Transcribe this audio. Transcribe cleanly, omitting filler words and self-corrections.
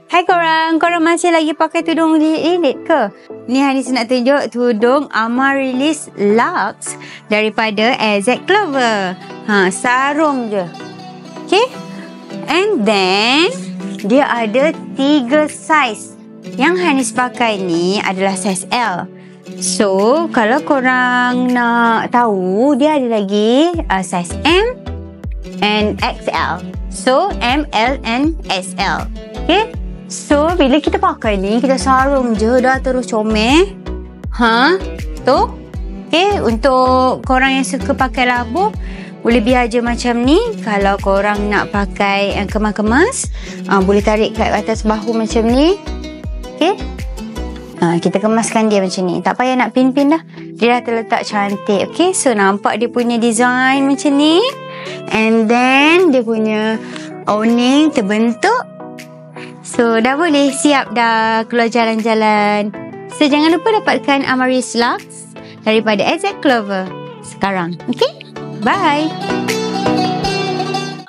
Hai korang masih lagi pakai tudung lilit ke? Ni Hanis nak tunjuk tudung Amaryllis Luxe daripada AZ Clover. Sarung je. Okay? And then dia ada 3 saiz. Yang Hanis pakai ni adalah saiz L. So, kalau korang nak tahu, dia ada lagi saiz M and XL. So, M, L and SL. Okay? So, bila kita pakai ni, kita sarung je dah terus comel. Tu. Okay, untuk korang yang suka pakai labuh, boleh biar je macam ni. Kalau korang nak pakai kemas-kemas, boleh tarik kat atas bahu macam ni. Okay. Kita kemaskan dia macam ni. Tak payah nak pin-pin dah. Dia dah terletak cantik. Okay, so nampak dia punya design macam ni. And then, dia punya owning terbentuk. So, dah boleh siap dah keluar jalan-jalan. So, jangan lupa dapatkan Amaryllis Luxe daripada AZ Clover sekarang. Okay? Bye!